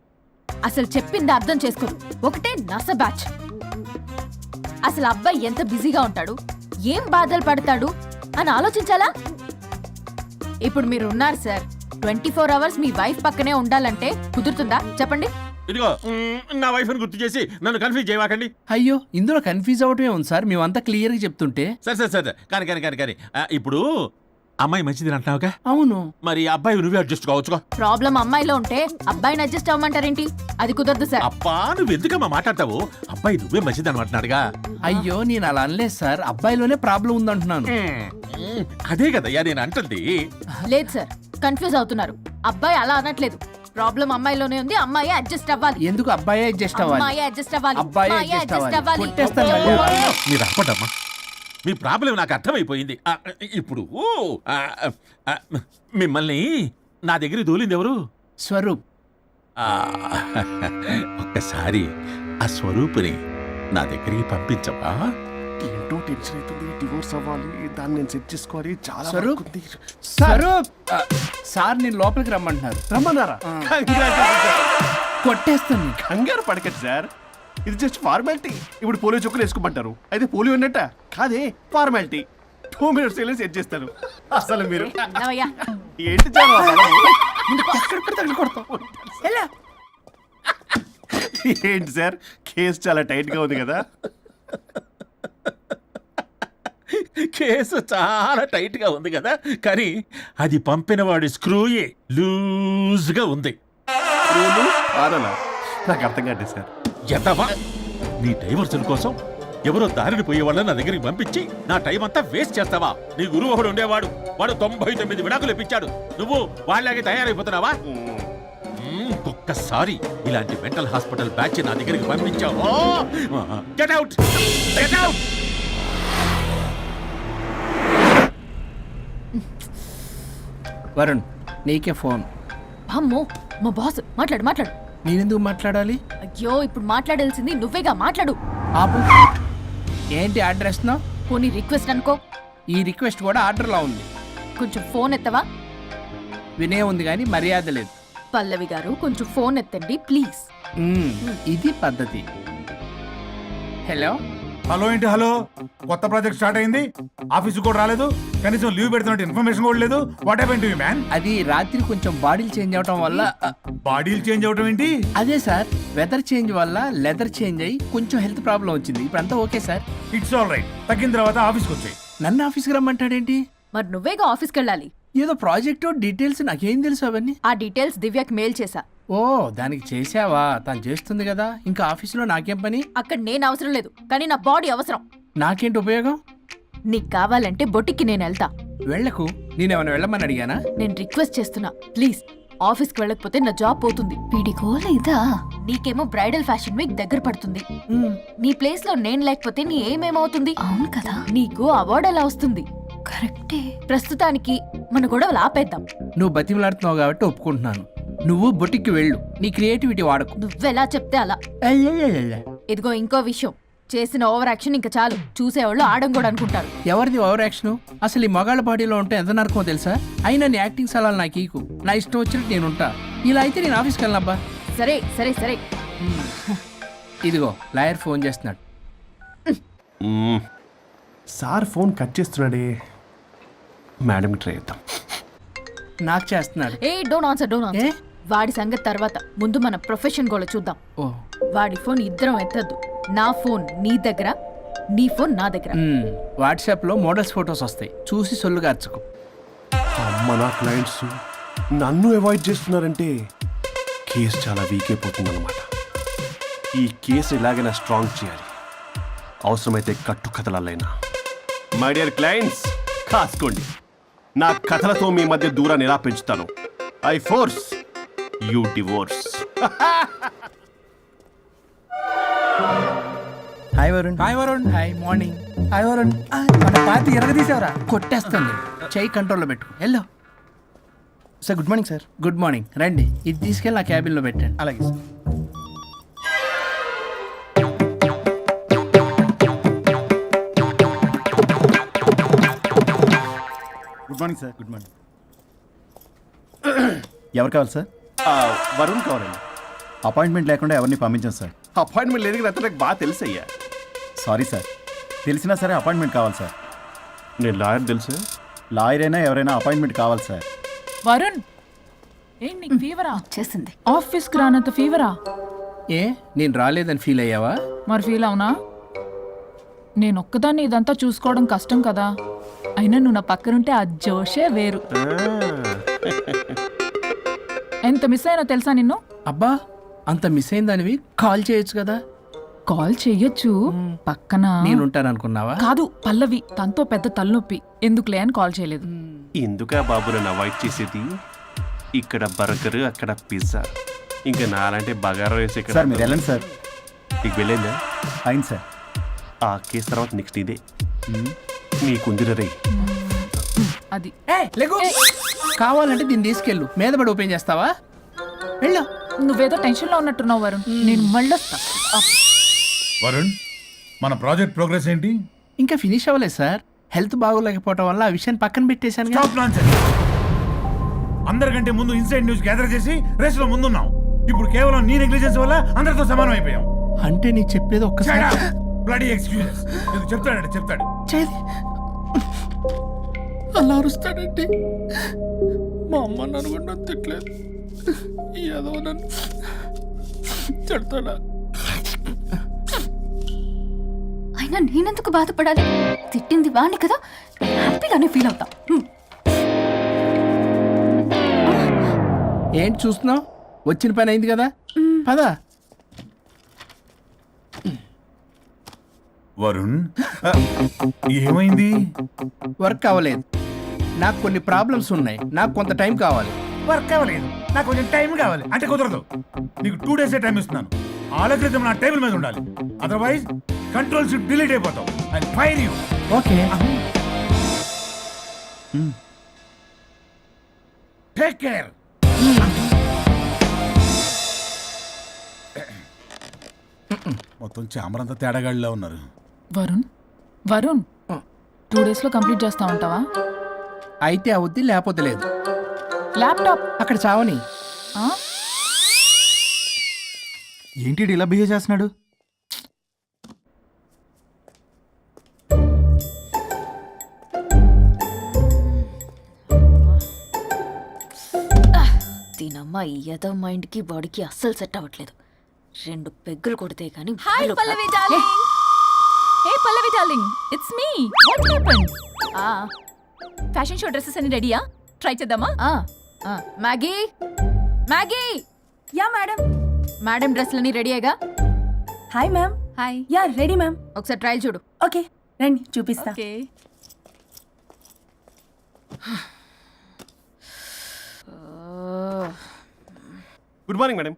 Speaker 3: అసలు చెప్పింది అర్థం చేసుకోరు. ఒకటే నస బ్యాచ్. అసలు అబ్బాయి ఎంత బిజీగా ఉంటాడు, ఏం బాధలు పడతాడు అని ఆలోచించాలా? ఇప్పుడు మీరు ఉన్నారు సార్, 24 hours మీ వైఫ్ పక్కనే ఉండాలంటే కుదురుతుందా చెప్పండి?
Speaker 7: ఇదిగో నా వైఫ్ ని గుర్తు చేసి నన్ను కన్ఫ్యూజ్ చేయవాకండి.
Speaker 2: అయ్యో, ఇందులో కన్ఫ్యూజ్ అవటమే ఉంది సార్. మేమంతా క్లియర్గా చెప్తుంటే.
Speaker 7: సరే కానీ ఇప్పుడు అమ్మాయి మంచిది అంటున్నావుగా?
Speaker 2: అవును.
Speaker 7: మరి అబ్బాయి నువ్వే అడ్జస్ట్ కావచ్చుగా.
Speaker 3: ప్రాబ్లం అమ్మాయిలో ఉంటే అబ్బాయిని అడ్జస్ట్ అవ్వమంటారేంటి? అది కుదరదు సార్.
Speaker 7: అబ్బా నువ్వు ఎందుకమ్మా మాట్లాడతావు? అబ్బాయి నువ్వే మంచిది అనమాటున్నాడుగా.
Speaker 2: అయ్యో, నేను అలా అనలేదు సార్. అబ్బాయిలోనే ప్రాబ్లం ఉందంటున్నాను.
Speaker 7: అదే కదయ్యా నేను అంటుంది.
Speaker 3: లేదు సార్, కన్ఫ్యూజ్ అవుతున్నారు. అబ్బాయి అలా అనట్లేదు. ప్రాబ్లం అమ్మాయిలోనే ఉంది. అమ్మాయి అడ్జస్ట్ అవ్వాలి.
Speaker 2: ఎందుకు అబ్బాయి అడ్జస్ట్ అవ్వాలి?
Speaker 3: అమ్మాయి అడ్జస్ట్ అవ్వాలి.
Speaker 2: అబ్బాయి
Speaker 3: అమ్మాయి
Speaker 2: adjust
Speaker 3: adjust
Speaker 2: అవ్వాలి.
Speaker 3: అవ్వాలి.
Speaker 2: కొట్టేస్తాను మళ్ళీ.
Speaker 7: మీరు అప్పటమ్మా, మీ ప్రాబ్లం నాకు అర్థమైపోయింది. ఇప్పుడు మిమ్మల్ని నా దగ్గర దూలింది ఎవరు?
Speaker 2: స్వరూప్.
Speaker 7: ఆ, ఒక్కసారి ఆ స్వరూపుని నా దగ్గరికి పంపించవా?
Speaker 6: ఏంటో టెన్షన్ అవుతుంది. డివోర్స్ అవ్వాలి, దాన్ని నేను సెట్ చేసుకోవాలి. చాలా
Speaker 2: స్వరూప్?
Speaker 6: వర్క్ ఉంది.
Speaker 2: స్వరూప్, సార్ నేను లోపలికి రమ్మంటున్నారు.
Speaker 6: రమ్మన్నారా?
Speaker 2: కొట్టేస్తాను.
Speaker 6: కంగారు పడకండి సార్, ఇది జస్ట్ ఫార్మాలిటీ. ఇప్పుడు పోలియో చుక్కలు వేసుకోమంటారు, అయితే పోలియో ఉన్నట్ట కాదే, ఫార్మాలిటీ. 2 minutes సెట్ చేస్తాను. అసలు మీరు
Speaker 3: విన్నావయ్యా?
Speaker 6: ఏంటి చాలా ఏంటి సార్, కేసు చాలా టైట్ గా ఉంది కదా?
Speaker 7: కేసు చాలా టైట్ గా ఉంది కదా, కానీ అది పంపిన వాడి స్క్రూయే లూజ్ గా ఉంది.
Speaker 6: ఆనలా నాకు అర్థం కాదు సార్.
Speaker 7: ఎదవా నీ డైవర్సన్ కోసం ఎవరో దారిని పోయే వాళ్ళని నా దగ్గరికి పంపించి నా టైం అంతా వేస్ట్ చేస్తావా? నీ గురువు ఒకడు ఉండేవాడు, వాడు 99 విడాకులు ఇప్పించాడు. నువ్వు వాళ్ళలాగే తయారైపోతున్నావా? ఒక్కసారి ఇలాంటి మెంటల్ హాస్పిటల్ బ్యాచ్ నా దగ్గరికి పంపించావు. Get out, get out.
Speaker 2: Varun నీకే ఫోన్.
Speaker 3: అమ్మో మా బాస్. మాట్లాడు మాట్లాడు.
Speaker 2: నేనెందుకు మాట్లాడాలి?
Speaker 3: అయ్యో ఇప్పుడు మాట్లాడాల్సింది నువ్వేగా, మాట్లాడు.
Speaker 2: ఆపు. ఏంటి ఆర్డర్ ఇస్తున్నావు?
Speaker 3: పోనీ రిక్వెస్ట్ అనుకో.
Speaker 2: ఈ రిక్వెస్ట్ కూడా ఆర్డర్లో ఉంది.
Speaker 3: కొంచెం ఫోన్ ఎత్తవా?
Speaker 2: వినే ఉంది కానీ మర్యాద లేదు.
Speaker 3: పల్లవి గారు కొంచెం ఫోన్ ఎత్తండి ప్లీజ్.
Speaker 2: ఇది పద్ధతి. హలో.
Speaker 8: హలో ఏంటి హలో? కొత్త ప్రాజెక్ట్ స్టార్ట్ అయింది, ఆఫీస్ కూడా రాలేదు, కనీసం లీవ్ పెడుతున్నట్టు ఇన్ఫర్మేషన్ కూడా లేదు. What happened to you man?
Speaker 2: అది రాత్రి కొంచెం బాడీలు చేంజ్ అవటం వల్ల.
Speaker 8: బాడీలు చేంజ్ అవటం ఏంటి?
Speaker 2: అదే సార్, వెదర్ చేంజ్ వల్ల లెదర్ చేంజ్ అయ్యి కొంచెం హెల్త్ ప్రాబ్లం వచ్చింది. ఇప్పుడు అంతా okay sir.
Speaker 8: It's all right. తగ్గిన తర్వాత ఆఫీస్కి వచ్చాయి.
Speaker 2: నన్ను ఆఫీస్కి రమ్మంటాడేంటి?
Speaker 3: మరి నువ్వేగా ఆఫీస్కి వెళ్ళాలి.
Speaker 2: ఏదో ప్రాజెక్టు డీటెయిల్స్ నాకేం తెలుసు అవన్నీ.
Speaker 3: ఆ డీటెయిల్స్ దివ్యకి మెయిల్ చేశా.
Speaker 2: ఓ దానికి చేసావా? తను చేస్తుంది కదా, ఇంకా ఆఫీసులో నాకేం పని?
Speaker 3: అక్కడ నేను అవసరం లేదు, కానీ నా బాడీ అవసరం.
Speaker 2: నాకేంటి ఉపయోగం?
Speaker 3: నీకు కావాలంటే బొట్టికి నేను వెళ్తా.
Speaker 2: వెళ్ళకు. నేనేమైనా వెళ్ళమని అడిగానా?
Speaker 3: నేను రిక్వెస్ట్ చేస్తున్నా ప్లీజ్. ఆఫీస్కి వెళ్ళకపోతే నా జాబ్ పోతుంది. వీడికో లేదా? నీకేమో బ్రైడల్ ఫ్యాషన్ వీక్ దగ్గర పడుతుంది. నీ ప్లేస్ లో నేను లేకపోతే నీ ఏమేమవుతుంది? అవును కదా. నీకు అవార్డు ఎలా వస్తుంది? కరెక్టే. ప్రస్తుతానికి మన గొడవలు ఆపేద్దాం.
Speaker 2: నువ్వు బతిమలాడుతున్నావు కాబట్టి ఒప్పుకుంటున్నాను. నువ్వు బొటిక్కి వెళ్ళు, నీ క్రియేటివిటీ వాడకు.
Speaker 3: నువ్వెలా చెప్తే అలా.
Speaker 2: అయ్యయ్యయ్యయ్య.
Speaker 3: ఇదిగో ఇంకో విషయం, చేసిన ఓవర్ యాక్షన్ ఇంకా చాలు. చూసేవాళ్ళు ఆడం కూడా అనుకుంటారు.
Speaker 2: ఎవరిది ఓవర్ యాక్షన్? అసలు ఈ మగాళ్ళ బాడీలో ఉంటే ఎంత నరకమో తెలుసా? అయినా నీ యాక్టింగ్ సలాలు నాకు ఈకు. నా ఇష్టం వచ్చినట్టు నేను ఉంటా. ఇలా అయితే నేను ఆఫీస్కి వెళ్ళనబ్బా.
Speaker 3: సరే సరే సరే.
Speaker 2: ఇదిగో లాయర్ ఫోన్ చేస్తున్నాడు.
Speaker 6: సార్ ఫోన్ కట్ చేస్తున్నాడే. మేడంకి ట్రై చేద్దాం.
Speaker 2: నాకు చేస్తున్నాడు.
Speaker 3: ఏ డోంట్ ఆన్సర్, డోంట్
Speaker 2: ఏ?
Speaker 3: ఆన్సర్. వాడి సంగతి తర్వాత, ముందు మన ప్రొఫెషన్ కూడా చూద్దాం.
Speaker 2: ఓ
Speaker 3: వాడి ఫోన్ ఇద్దరం ఎత్తద్దు. నా ఫోన్ నీ దగ్గర, నీ ఫోన్ నా దగ్గర.
Speaker 2: వాట్సాప్లో మోడల్స్ ఫొటోస్ వస్తాయి, చూసి సొల్లు గార్చుకో.
Speaker 6: అమ్మ నా క్లయింట్స్ నన్ను అవాయిడ్ చేస్తున్నారంటే కేసు చాలా వీక్ అయిపోతుందన్నమాట. ఈ కేసు ఎలాగైనా స్ట్రాంగ్ చేయాలి. అవసరమైతే కట్టు కథలైనా. మై డియర్ క్లయింట్స్, కాసుకోండి. నా కథలతో మీ మధ్య దూరాన్ని ఎలా పెంచుతాను. I force you divorce.
Speaker 9: Hi Varun.
Speaker 2: Hi Varun. Hi morning.
Speaker 9: Hi Varun. మన పార్టీ ఎరగదీసావరా?
Speaker 2: కొట్టేస్తుంది. చెయ్యి కంట్రోల్లో పెట్టు. Hello
Speaker 9: sir good morning sir.
Speaker 2: Good morning. రండి, ఇది తీసుకెళ్ళి నా క్యాబిన్లో పెట్టండి.
Speaker 9: అలాగే sir. Good morning sir. Good morning. ఎవరు కావాలి సార్?
Speaker 6: వరుణ్ కావాలండి.
Speaker 9: అపాయింట్మెంట్ లేకుండా ఎవరిని పంపించాను సార్.
Speaker 6: అపాయింట్మెంట్ లేదు కదా, నాకు బాగా తెలుసు అయ్యా.
Speaker 9: సారీ సార్, తెలిసినా సరే అపాయింట్మెంట్ కావాలి సార్.
Speaker 6: నేను లాయర్ తెలుసు.
Speaker 9: లాయర్ అయినా ఎవరైనా అపాయింట్మెంట్ కావాలి సార్.
Speaker 1: వరుణ్, ఏంటి నీకు ఫీవరా?
Speaker 3: చేసింది.
Speaker 1: ఆఫీస్కి రానంత ఫీవరా?
Speaker 2: ఏ నేను రాలేదని ఫీల్ అయ్యావా?
Speaker 1: మరి ఫీల్ అవునా? నేను ఒక్కదాన్ని ఇదంతా చూసుకోవడం కష్టం కదా. అయినా నువ్వు నా పక్కనుంటే ఆ జోషే వేరు. ఎంత మిస్ అయినా తెలుసా నిన్ను?
Speaker 2: అబ్బా, అంత మిస్ అయిందానివి కాల్ చేయొచ్చు కదా.
Speaker 1: కాల్ చెయ్యొచ్చు, పక్కన
Speaker 2: నేనుంటాను అనుకున్నావా?
Speaker 1: కాదు, పల్లవి. తనతో పెద్ద తలనొప్పి, ఎందుకులే అని కాల్ చేయలేదు.
Speaker 6: ఎందుకా బాబు నన్ను అవాయిడ్ చేసేది? ఇక్కడ బర్గర్, అక్కడ పిజ్జా, ఇంకా నాలంటే బగారా వేసి ఇక్కడ.
Speaker 9: సార్ మీరు వెళ్ళండి సార్.
Speaker 6: నీకు వెళ్ళిందా?
Speaker 9: అయింది సార్.
Speaker 6: ఆ కేసు తర్వాత నెక్స్ట్ ఇదే నీకుందిరా రే.
Speaker 1: అది
Speaker 2: కావాలంటే దీన్ని తీసుకెళ్ళు, మీద పడి ఓపెన్ చేస్తావా? వెళ్ళు.
Speaker 1: నువ్వేదో టెన్షన్లో ఉన్నట్టున్నావు వరుణ్. నేను మళ్ళొస్తా.
Speaker 8: వరుణ్, మన ప్రాజెక్ట్ ప్రోగ్రెస్ ఏంటి?
Speaker 2: ఇంకా ఫినిష్ అవ్వలేదు సార్. హెల్త్ బాగోలేకపోవడం వల్ల ఆ విషయాన్ని పక్కన పెట్టేశాను.
Speaker 8: Stop nonsense. అందరికంటే ముందు ఇన్సైడ్ న్యూస్ గ్యాదర్ చేసి రేస్ లో ముందున్నాం. ఇప్పుడు కేవలం నీ నెగ్లిజెన్స్ వల్ల అందరితో సమానం అయిపోయాం.
Speaker 2: అంటే నీకు చెప్పేది ఒక్కసారి.
Speaker 8: Bloody excuses. ఇది చెప్తాడంటే చెప్తాడు.
Speaker 2: చేది అలా అరుస్తాడంటే మా అమ్మ నన్ను కూడా నన్ను తిట్టలేదు. ఏదో నన్ను తిడతాడా?
Speaker 3: అయినా నేనెందుకు బాధపడాలి? తిట్టింది వాణ్ణి కదా, హ్యాపీగానే ఫీల్ అవుతా.
Speaker 2: ఏంటి చూస్తున్నావు? వచ్చిన పని అయింది కదా, పదా.
Speaker 8: వరుణ్ ఏమైంది?
Speaker 2: వర్క్ అవ్వలేదు. నాకు కొన్ని ప్రాబ్లమ్స్ ఉన్నాయి. నాకు కొంత టైం కావాలి.
Speaker 8: వర్క్ అవ్వలేదు, నాకు కొంచెం టైం కావాలి అంటే కుదరదు. నీకు 2 days టైం ఇస్తున్నాను. ఆలోచించడం నా టేబుల్ మీద ఉండాలి. అదర్వైజ్ కంట్రోల్ షిప్ డిలీట్ అయిపోతావు. I fire you.
Speaker 2: Okay.
Speaker 8: Take care. మొత్తం చామరంతా తేడాగాడిలా ఉన్నారు.
Speaker 1: వరుణ్ వరుణ్ 2 days లో కంప్లీట్ చేస్తా ఉంటావా?
Speaker 2: అయితే అవుద్ది, లేకపోతే లేదు.
Speaker 1: ల్యాప్టాప్
Speaker 2: అక్కడ చావని.
Speaker 1: ఆ?
Speaker 9: ఏంటి ఇలా బిహేవ్ చేస్తున్నాడు?
Speaker 3: దీనమ్మ ఏదో మైండ్కి బాడీకి అస్సలు సెట్ అవ్వట్లేదు. 2 పెగ్గులు కొడితే కానీ
Speaker 1: hi Pallavi darling. Hey Pallavi darling, it's me. What happened? Fashion show dresses అన్ని రెడీయా? ట్రై చేద్దామా?
Speaker 3: Maggie Maggie,
Speaker 10: ya madam.
Speaker 3: Madam డ్రెస్లన్నీ రెడీయేగా?
Speaker 10: Hi ma'am.
Speaker 1: Hi.
Speaker 10: Ya ready ma'am.
Speaker 3: ఒకసారి ట్రయల్ చూడు.
Speaker 10: ఓకే రండి చూపిస్తా.
Speaker 1: ఓకే.
Speaker 6: Good morning madam.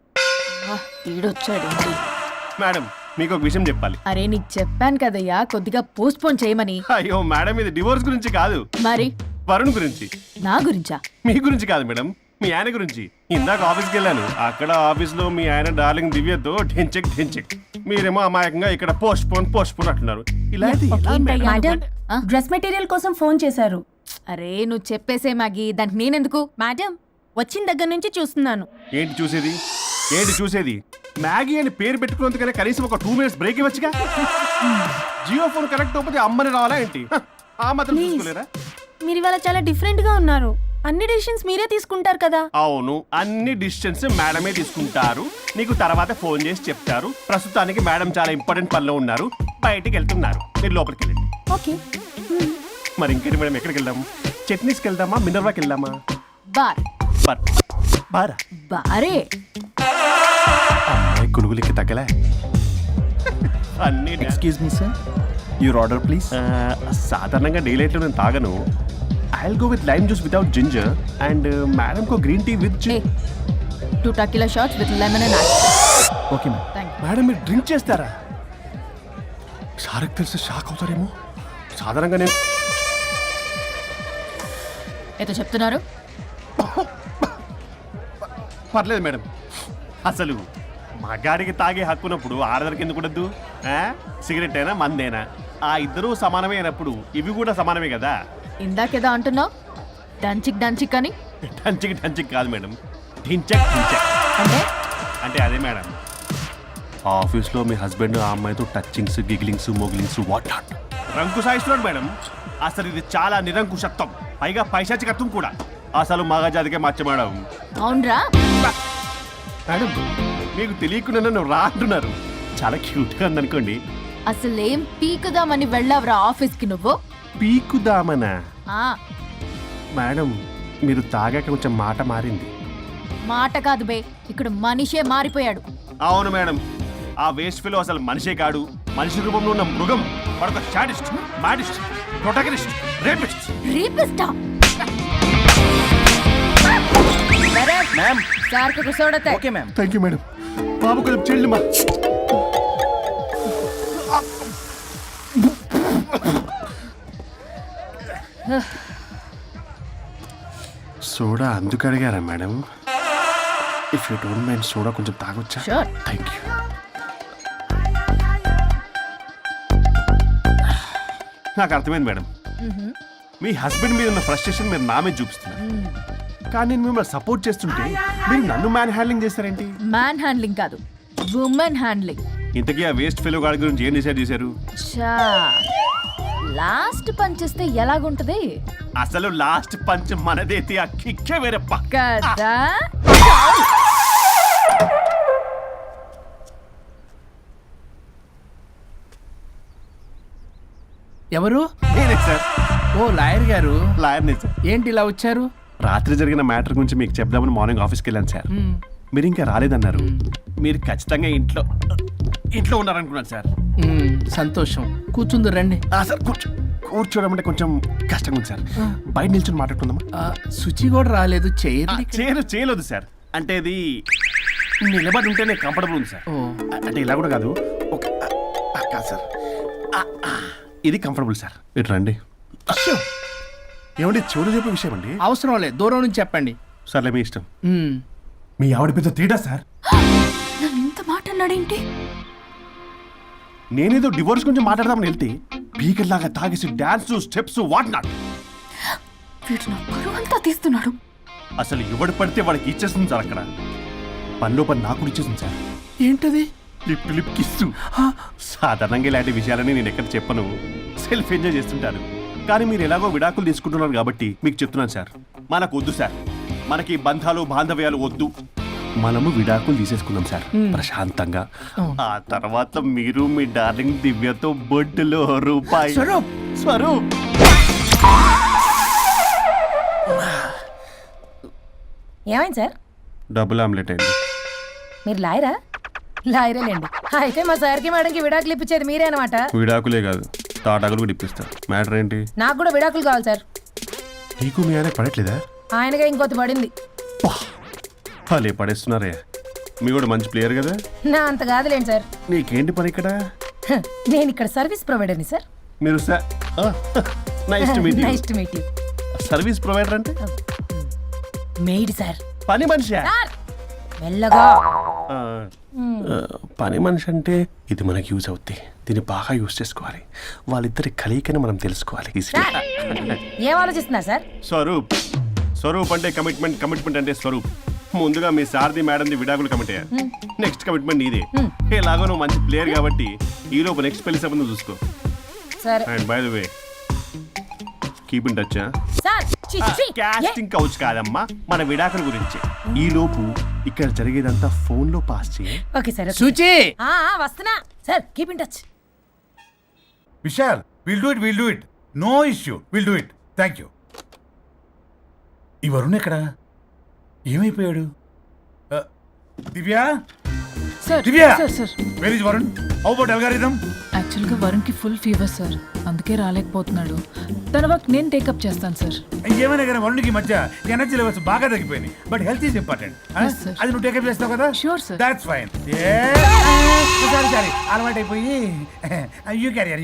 Speaker 3: వీడొచ్చాడు.
Speaker 6: మేడం మీకు ఒక విషయం చెప్పాలి.
Speaker 3: అరే నీకు చెప్పాను కదయ్యా కొద్దిగా పోస్ట్ పోన్ చేయమని.
Speaker 6: అయ్యో మేడం, ఇది డివోర్స్ గురించి కాదు,
Speaker 3: మరి
Speaker 6: వరుణ్ గురించి.
Speaker 3: నా గురించా?
Speaker 6: మీ గురించి కాదు మేడం, మీ ఆయన గురించి. ఇందాక ఆఫీస్కి వెళ్ళాను. అక్కడ ఆఫీస్లో మీ ఆయన డార్లింగ్ దివ్యతో ఢెంచెక్ ఢెంచెక్, మీరేమో అమాయకంగా ఇక్కడ పోస్ట్ పోన్ అంటున్నారు. ఇలా అయితే ఎలా మేడం?
Speaker 10: మేడం
Speaker 3: ఆ?
Speaker 10: డ్రెస్ మెటీరియల్ కోసం ఫోన్ చేశారు.
Speaker 3: అరే నువ్వు చెప్పేసే మ్యాగీ, దానికి నేనెందుకు?
Speaker 10: మేడం వచ్చిన దగ్గర నుంచి చూస్తున్నాను.
Speaker 6: ఏంటి చూసేది? ఏంటి చూసేది? మ్యాగీ అని పేరు పెట్టుకున్నందుకనే కనీసం ఒక 2 minutes బ్రేక్ ఇవ్వచ్చుగా. జియో ఫోన్ కనెక్ట్ అవ్వకపోతే అమ్మని రావాలా ఏంటి? ఆ మాత్రం
Speaker 10: Please.
Speaker 6: చూసుకోలేరా?
Speaker 10: మీరు ఇవాళ చాలా డిఫరెంట్ గా ఉన్నారు. అన్ని డెసిషన్స్ మీరే తీసుకుంటారు కదా.
Speaker 6: అవును, అన్ని డిసిషన్స్ మేడమే తీసుకుంటారు. నీకు తర్వాత ఫోన్ చేసి చెప్తారు. ప్రస్తుతానికి మేడం చాలా ఇంపార్టెంట్ పనిలో ఉన్నారు, బయటికి వెళ్తున్నారు. మీరు లోపలికి వెళ్ళండి.
Speaker 10: ఓకే.
Speaker 6: మరి ఇంకేంటి మేడం, ఎక్కడికి వెళ్దాం? చట్నీస్కి వెళ్దామా, మినర్వాకి వెళ్దామా?
Speaker 3: బార్.
Speaker 6: బారా?
Speaker 3: బారే.
Speaker 6: అమ్మాయి కులుగులకి తగ్గలే. అన్ని
Speaker 9: excuse me sir, your order please.
Speaker 6: సాధారణంగా డే లైట్లో నేను తాగను. I'll go with lime juice without ginger and madam కో green tea with
Speaker 3: Hey, 2 tequila shots with lemon and ice.
Speaker 9: Okay ma'am.
Speaker 3: Thank you.
Speaker 6: Madam మీరు డ్రింక్ చేస్తారా? సార్కి తెలిసి షాక్ అవుతారేమో. సాధారణంగా నేను
Speaker 3: ఏదో చెప్తున్నారు?
Speaker 6: పర్లేదు మేడం. అసలు మగాడికి తాగే హక్కున్నప్పుడు ఆడదరికి ఎందుకు ఉండద్దు? సిగరెట్ అయినా మందేనా ఆ ఇద్దరూ సమానమే అయినప్పుడు ఇవి కూడా సమానమే కదా.
Speaker 3: ఇందాకేదో అంటున్నావు, డంచిక్ డంచిక్ అని.
Speaker 6: డంచిక్ కాదు మేడం, ఢించక్ ఢించక్
Speaker 3: అంటే
Speaker 6: అంటే అదే మేడం. ఆఫీస్లో మీ హస్బెండ్ ఆ అమ్మాయితో టచ్చింగ్స్, గిగ్లింగ్స్, మోగిలింగ్స్ వాట్ నాట్ రంకు సాయిస్తున్నాడు మేడం. అసలు ఇది చాలా నిరంకుశత్వం, పైగా పైశాచికత్వం కూడా. అసలు మగజాతికే మచ్చ మేడం.
Speaker 3: అవునరా?
Speaker 6: మేడం మీకు తెలియకుండా నన్ను రా అంటున్నారు. చాలా క్యూట్గా ఉందనుకోండి.
Speaker 3: అసలేం పీకుదామని వెళ్ళావురా ఆఫీస్కి నువ్వు?
Speaker 6: పీకుదామనా?
Speaker 3: ఆ
Speaker 6: మేడం మీరు తాగాక కొంచెం మాట మారింది.
Speaker 3: మాట కాదు బే, ఇక్కడ మనిషే మారిపోయాడు.
Speaker 6: అవును మేడం, ఆ వేస్ట్ ఫెలో అసలు మనిషే కాడు, మనిషి రూపంలో ఉన్న మృగం. వాడొక షాడిస్ట్, మాడిస్ట్, ప్రొటగనిస్ట్, రేపిస్ట్.
Speaker 3: రీపిస్టా?
Speaker 9: మ్యామ్.
Speaker 3: సార్కు కూర్చోడతే.
Speaker 9: Okay ma'am.
Speaker 6: Thank you madam. బాబు కొంచెం చెల్లి మా సోడా అందుకు అడిగారా మేడం? If you don't mind soda కొంచెం తాగొచ్చా?
Speaker 3: Sure.
Speaker 6: Thank you. నాకు అర్థమైంది మేడం. మీ హస్బెండ్ మీద ఉన్న ఫ్రస్ట్రేషన్ మీరు నా మీద చూపిస్తున్నారు. కానీ నేను మిమ్మల్ని సపోర్ట్ చేస్తుంటే మీరు నన్ను మ్యాన్ హ్యాండ్లింగ్ చేస్తారేంటి?
Speaker 3: మ్యాన్ హ్యాండ్లింగ్ కాదు, ఉమెన్ హ్యాండ్లింగ్.
Speaker 6: ఇంతకీ ఆ వేస్ట్ ఫెలో గాడి గురించి ఏం డిసైడ్ చేశారు?
Speaker 3: చా లాస్ట్ పంచ్ ఇస్తే ఎలాగుంటది
Speaker 6: అసలు లాస్ట్ పంచ్ మనదైతే ఆ కిక్కే వేరే పక్క.
Speaker 3: కదా?
Speaker 2: ఎవరు?
Speaker 6: నేనే సార్.
Speaker 2: ఓ లాయర్ గారు.
Speaker 6: లాయర్నే సార్.
Speaker 2: ఏంటి ఇలా వచ్చారు?
Speaker 6: రాత్రి జరిగిన మ్యాటర్ గురించి మీకు చెప్దామని మార్నింగ్ ఆఫీస్కి వెళ్ళాను సార్. మీరు ఇంకా రాలేదన్నారు. మీరు ఖచ్చితంగా ఇంట్లో ఇంట్లో ఉన్నారనుకున్నాను సార్.
Speaker 2: సంతోషం. కూర్చుంది రండి.
Speaker 6: సార్ కూర్చోవడం అంటే కొంచెం కష్టంగా ఉంది సార్. బయట నిల్చొని మాట్లాడుకుందామా?
Speaker 2: శుచి కూడా రాలేదు.
Speaker 6: చేయలేదు సార్. అంటే ఇది నిలబడి ఉంటేనే కంఫర్టబుల్ ఉంది సార్. అంటే ఇలా కూడా కాదు. కాదు సార్, ఇది కంఫర్టబుల్ సార్. ఇటు రండి. ఏమండి చెవులు చెప్పే విషయం అండి?
Speaker 2: అవసరం లేదు, దూరం నుంచి చెప్పండి.
Speaker 6: సర్లే మీ ఇష్టం.
Speaker 8: మీ ఆవిడ పెద్ద తేడా సార్.
Speaker 10: నన్ను ఇంత మాట అన్నాడేంటి?
Speaker 6: నేనేదో డివోర్స్ గురించి మాట్లాడదామని వెళ్తే పీకర్ లాగా తాగేసి డాన్స్ స్టెప్స్ వాట్ నాట్.
Speaker 10: వీడు నా పరువు అంతా తీస్తున్నాడు.
Speaker 6: అసలు ఎవడు పడితే వాడికి ఇచ్చేస్తుంది సార్. అక్కడ పనిలో పని నాకు కూడా ఇచ్చేసింది సార్.
Speaker 2: ఏంటది?
Speaker 6: Lip kiss. సాధారణంగా ఇలాంటి విషయాలని నేను ఎక్కడ చెప్పను. సెల్ఫ్ ఎంజాయ్ చేస్తుంటాను. కానీ మీరు ఎలాగో విడాకులు తీసుకుంటున్నారు కాబట్టి మీకు చెప్తున్నాను సార్, మనకు వద్దు సార్. మనకి బంధాలు బాంధవ్యాలు వద్దు. మనము విడాకులు తీసేసుకుందాం సార్ ప్రశాంతంగా. ఆ తర్వాత మీరు మీ డార్లింగ్ దివ్యతో బొడ్డులో రూపాయి. స్వరూప్
Speaker 3: ఏమైంది సార్?
Speaker 6: డబుల్ ఆమ్లెట్ అయింది.
Speaker 3: మీరు లాయరా? లాయరేలేండి. అయితే మా సార్కి మేడంకి విడాకులు ఇప్పించేది మీరే అనమాట.
Speaker 6: విడాకులే కాదు, తాటాకులు కూడా ఇప్పిస్తా. మ్యాటర్ ఏంటి?
Speaker 3: నాకు కూడా విడాకులు కావాలి సార్.
Speaker 6: నీకు మీ ఆయన పడట్లేదా?
Speaker 3: ఆయనగా ఇంకొకటి పడింది.
Speaker 6: వాళ్ళే పడేస్తున్నారే. మీ కూడా మంచి ప్లేయర్ కదా.
Speaker 3: నా అంత కాదులేండి సార్.
Speaker 6: నీకేంటి పని ఇక్కడ?
Speaker 3: నేను ఇక్కడ సర్వీస్ ప్రొవైడర్ని సార్.
Speaker 6: మీరు nice to meet you.
Speaker 3: Nice to meet you.
Speaker 6: Service provider అంటే
Speaker 3: మెయిడ్ సార్.
Speaker 6: పని మనిషి.
Speaker 3: సార్ మెల్లగా.
Speaker 6: పని మనిషి అంటే ఇది మనకి యూజ్ అవుద్ది. దీన్ని బాగా యూజ్ చేసుకోవాలి. వాళ్ళిద్దరి కలయికని మనం తెలుసుకోవాలి.
Speaker 3: ఏం ఆలోచిస్తున్నారు సార్?
Speaker 6: స్వరూప్ అంటే కమిట్మెంట్ అంటే స్వరూప్. ముందుగా మీ సారథి మేడంది విడాకులు కమిట్ అయ్యారు. నెక్స్ట్ కమిట్మెంట్ నీదే. ఎలాగో నువ్వు మంచి ప్లేయర్ కాబట్టి ఈ లోపు నెక్స్ట్ పెళ్లి సంబంధం చూసుకో.
Speaker 3: సరే.
Speaker 6: And by the way keep in touch. Casting couch కాదమ్మా, మన విడాకుల గురించి. ఈ లోపు ఇక్కడ జరిగేదంతా ఫోన్ లో పాస్ చేయి.
Speaker 3: Okay sir.
Speaker 2: శుచి
Speaker 3: వస్తున్నా sir. Keep in touch.
Speaker 8: Vishal, will do it. No issue, will do it. Thank you. ఈ వరుణ్ ఎక్కడ? ఏమైపోయాడు? Divya,
Speaker 1: sir
Speaker 8: Divya,
Speaker 1: sir
Speaker 8: where is Varun? How about algorithm?
Speaker 1: యాక్చువల్గా వరుణ్కి ఫుల్ ఫీవర్ సార్, అందుకే రాలేకపోతున్నాడు. తన వర్క్ నేను టేకప్ చేస్తాను సార్.
Speaker 8: ఏమైనా కానీ వరుణ్కి మధ్య ఎనర్జీ లెవెల్స్ బాగా తగ్గిపోయినాయి. But health is important.
Speaker 1: Yes, sir.
Speaker 8: అది నువ్వు టేకప్ చేస్తావు కదా?
Speaker 1: Sure, sir.
Speaker 8: That's fine. Sorry అలవాటు అయిపోయి. You carrier.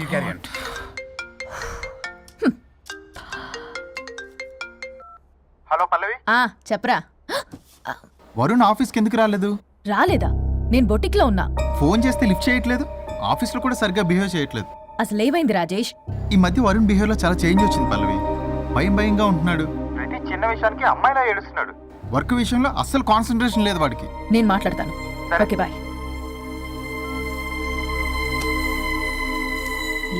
Speaker 9: హలో పల్లవి,
Speaker 3: చెప్పరా.
Speaker 9: వరుణ్ ఆఫీస్కి ఎందుకు రాలేదు?
Speaker 3: రాలేదా? నేను బొటిక్లో ఉన్నా.
Speaker 9: ఫోన్ చేస్తే లిఫ్ట్ చేయట్లేదు. ఆఫీస్లో కూడా సరిగ్గా బిహేవ్ చేయట్లేదు.
Speaker 3: అసలు ఏమైంది రాజేష్?
Speaker 9: ఈ మధ్య వరుణ్ బిహేవ్లో చాలా చేంజ్ వచ్చింది పల్లవి. భయంగా ఉంటున్నాడు. ప్రతి చిన్న విషయానికి అమ్మాయిలా ఏడుస్తున్నాడు. వర్క్ విషయంలో అస్సలు కాన్సన్ట్రేషన్ లేదు వాడికి.
Speaker 3: నేను మాట్లాడతాను. Okay bye.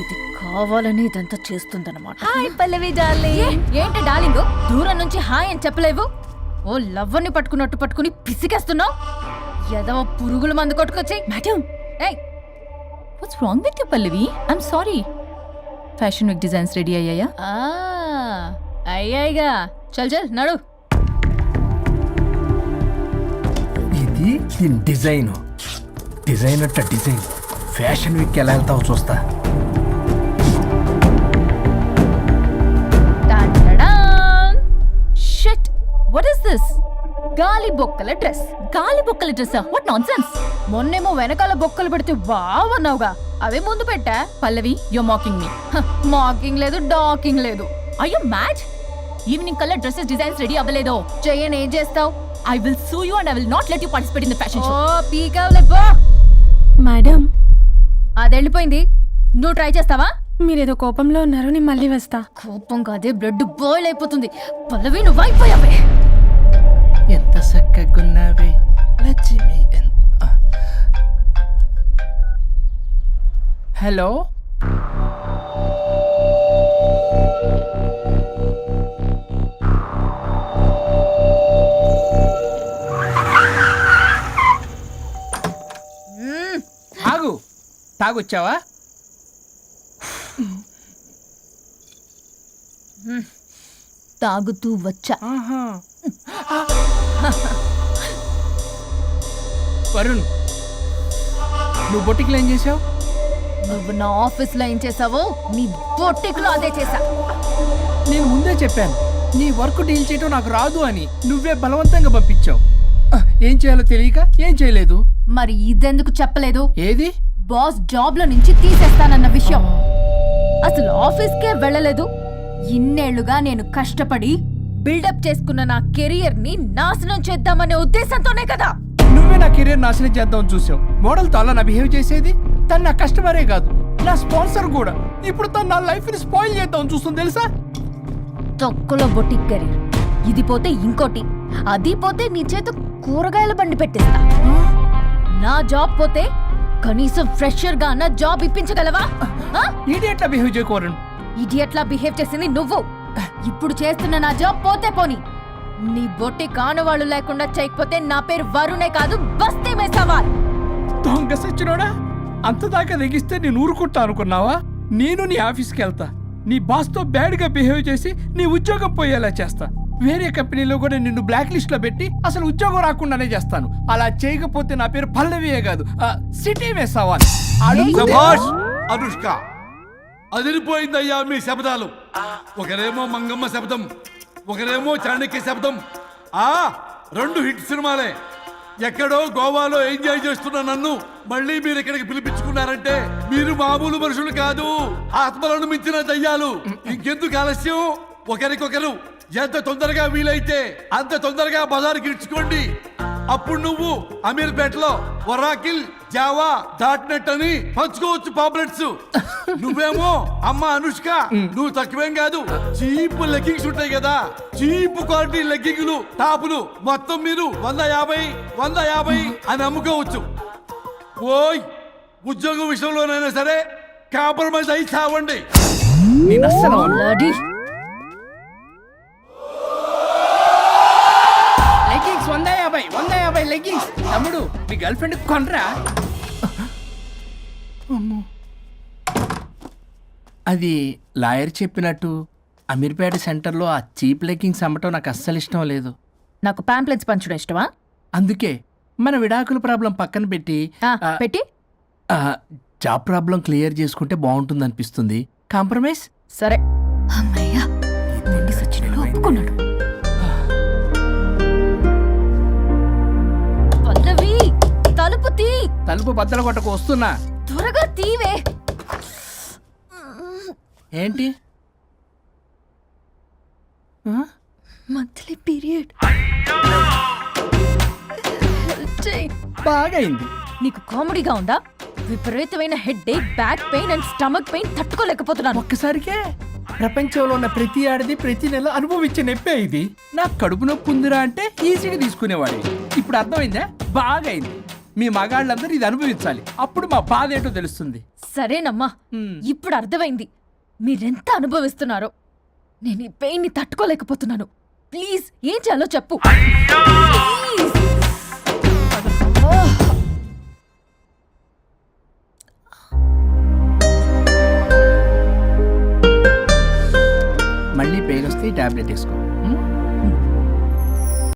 Speaker 3: ఇది కావాలని ఇదంతా చేస్తుందన్నమాట. Hi Pallavi darling. ఏంటి డార్లింగ్, దూరం నుంచి హాయ్ అని చెప్పలేవు? ఓ లవ్వర్ని పట్టుకున్నట్టు పట్టుకుని పిసికేస్తున్నావు. ఏదో పురుగుల మందు కొట్టుకొచ్చి.
Speaker 1: Madam, what's wrong with you Pallavi? I'm sorry. Fashion week designs ready అయ్యాయా?
Speaker 3: అయ్యాయిగా. చల్ నడు.
Speaker 2: ఇది దీని డిజైన్ అట్ట డిజైన్. ఫ్యాషన్ వీక్ ఎలా వెళ్తావు చూస్తా.
Speaker 3: Shit, what is this? గాలి బొక్కల డ్రెస్.
Speaker 1: గాలి బొక్కల డ్రెస్? What nonsense.
Speaker 3: మొన్నేమో వెనకాల బొక్కలు పెడితే వావ్ అన్నావుగా, అవే ముందు పెట్టా.
Speaker 1: Pallavi, you mocking me.
Speaker 3: Mocking లేదు, డాకింగ్ లేదు.
Speaker 1: Are you mad? ఈవినింగ్ కల్లా డ్రెస్సెస్ డిజైన్స్ రెడీ అవ్వలేదో?
Speaker 3: చెయ్యని ఏం చేస్తావు?
Speaker 1: I will sue you and I will not let you participate in the fashion show.
Speaker 3: ఓ పీకావులే పో.
Speaker 10: మేడం,
Speaker 3: అది వెళ్ళిపోయింది. నువ్వు ట్రై చేస్తావా?
Speaker 10: మీరేదో కోపంలో ఉన్నారు, నేను మళ్ళీ వస్తా.
Speaker 3: కోపం కాదే, బ్లడ్ బాయిల్ అయిపోతుంది. పల్లవి నువ్వు అయిపోయావే.
Speaker 2: ఎంత చక్కగున్నావే లక్ష్మి. హలో, ఆగు. తాగొచ్చావా?
Speaker 3: తాగుతూ వచ్చా.
Speaker 2: వరుణ్, నువ్వు బొట్టికి ఏం చేసావు?
Speaker 3: నువ్వు నా ఆఫీస్ లో ఏం చేసావో నీ బొట్టికులో అదే చేసా.
Speaker 2: నేను ముందే చెప్పాను నీ వర్క్ డీల్ చేయటం నాకు రాదు అని. నువ్వే బలవంతంగా పంపించావు. ఏం చేయాలో తెలియక ఏం చేయలేదు.
Speaker 3: మరి ఇదెందుకు చెప్పలేదు?
Speaker 2: ఏది?
Speaker 3: బాస్ జాబ్ లో నుంచి తీసేస్తానన్న విషయం. అసలు ఆఫీస్కే వెళ్ళలేదు. ఇన్నేళ్లుగా నేను కష్టపడి బిల్డప్ చేసుకున్న నా కెరియర్ ని నాశనం చేద్దామనే ఉద్దేశంతోనే కదా.
Speaker 2: నువ్వే నా కెరీర్ నాశనం చేద్దామని చూసావు. మోడల్తో అలా నా బిహేవ్ చేసేది. తను నా కస్టమరే కాదు, నా స్పాన్సర్ కూడా. ఇప్పుడు తను నా లైఫ్ ని స్పాయిల్ చేద్దామని చూస్తుంది తెలుసా?
Speaker 3: తొక్కలో బొటిక్ కెరీర్. ఇది పోతే ఇంకోటి, అది పోతే నీ చేత కూరగాయల బండి పెట్టిస్తా. నా జాబ్ పోతే కనీసం ఫ్రెషర్ గా నా జాబ్ ఇప్పించగలవా?
Speaker 2: ఇడియట్లా బిహేవ్ చేయకూడదు.
Speaker 3: ఇడియట్లా బిహేవ్ చేసింది నువ్వు. ఇప్పుడు చేస్తున్న నా జాబ్ పోతే పోని. నీ బొట్టి కానువాళ్ళు లేకుండా చేయకపోతే నా పేరు వరుణే కాదు, బస్తీ మే సవాల్.
Speaker 2: దొంగ సచ్చినోడా, అంత దాకా తెగిస్తే నేను ఊరుకుంటా అనుకున్నావా? నేను నీ ఆఫీస్కి వెళ్తా, నీ బాస్తో బ్యాడ్గా బిహేవ్ చేసి నీ ఉద్యోగం పోయేలా చేస్తా. వేరే కంపెనీలో కూడా నిన్ను బ్లాక్ లిస్ట్ లో పెట్టి అసలు ఉద్యోగం రాకుండానే చేస్తాను. అలా చేయకపోతే నా పేరు పల్లవియే కాదు, సిటీ మే సవాల్.
Speaker 4: శభాష్ అనుష్క, అదిరిపోయిందయ్యా మీ శబ్దాలు. ఒకరేమో మంగమ్మ శబ్దం, ఒకరేమో చాణక్య శబ్దం. ఆ 2 హిట్ సినిమాలే. ఎక్కడో గోవాలో ఎంజాయ్ చేస్తున్న నన్ను మళ్ళీ మీరు ఇక్కడికి పిలిపించుకున్నారంటే మీరు మామూలు మనుషులు కాదు, ఆత్మలను మించిన దయ్యాలు. ఇంకెందుకు ఆలస్యం? ఒకరికొకరు ఎంత తొందరగా వీలైతే అంత తొందరగా బజార్కి ఇడ్చుకోండి. అప్పుడు నువ్వు అమీర్పేటలో ఒరాకిల్, జావా, .net అని పంచుకోవచ్చు పాంప్లెట్స్. నువ్వేమో అమ్మ అనుష్క, నువ్వు తక్కువేం కాదు. చీప్ లెగ్గింగ్స్ ఉంటాయి కదా, చీప్ క్వాలిటీ లెగ్గింగ్లు, టాపులు మొత్తం మీరు 150 అని అమ్ముకోవచ్చు. ఓయ్, ఉద్యోగం విషయంలోనైనా సరే కాంప్రమైజ్ అయి చావండి.
Speaker 2: నేను అస్సలు అవ్వను. Leggings 150 leggings. తమ్ముడు, మీ గర్ల్ ఫ్రెండ్ కొనరా? అది లాయర్ చెప్పినట్టు అమీర్పేట సెంటర్లో ఆ చీప్ లెగ్గింగ్స్ అమ్మటం నాకు అస్సలు ఇష్టం లేదు.
Speaker 3: నాకు పాంప్లెట్స్ పంచడం ఇష్టమా?
Speaker 2: అందుకే మన విడాకుల ప్రాబ్లం పక్కన పెట్టి
Speaker 3: పెట్టి
Speaker 2: జాబ్ ప్రాబ్లం క్లియర్ చేసుకుంటే బాగుంటుంది అనిపిస్తుంది. కాంప్రమైజ్?
Speaker 3: సరే. అమ్మయ్యా, సచిన్ ఒప్పుకున్నాడు. పల్లవి, తలుపు తీ.
Speaker 2: తలుపు బద్దలు కొట్టకు, వస్తున్నా.
Speaker 3: త్వరగా తీవే.
Speaker 2: ఏంటి?
Speaker 3: Monthly period.
Speaker 2: బాగా అయింది.
Speaker 3: నీకు కామెడీగా ఉందా? విపరీతమైన headache, back pain and stomach pain తట్టుకోలేకపోతున్నాను.
Speaker 2: ఒక్కసారికే ప్రపంచంలో ఉన్న ప్రతి ఆడది ప్రతి నెల అనుభవించే నొప్పే ఇది. నాకు కడుపు నొప్పి ఉందిరా అంటే ఈజీగా తీసుకునేవాడి. ఇప్పుడు అర్థమైందా? బాగా అయింది. మీ మగాళ్ళందరూ ఇది అనుభవించాలి, అప్పుడు మా బాధ ఏంటో తెలుస్తుంది.
Speaker 3: సరేనమ్మా, ఇప్పుడు అర్థమైంది మీరెంత అనుభవిస్తున్నారో. నేను ఈ పెయిన్ ని తట్టుకోలేకపోతున్నాను. ప్లీజ్, ఏం చేయాలో చెప్పు. ప్లీజ్.
Speaker 2: మళ్ళీ పెయిన్ వస్తే టాబ్లెట్ వేసుకో.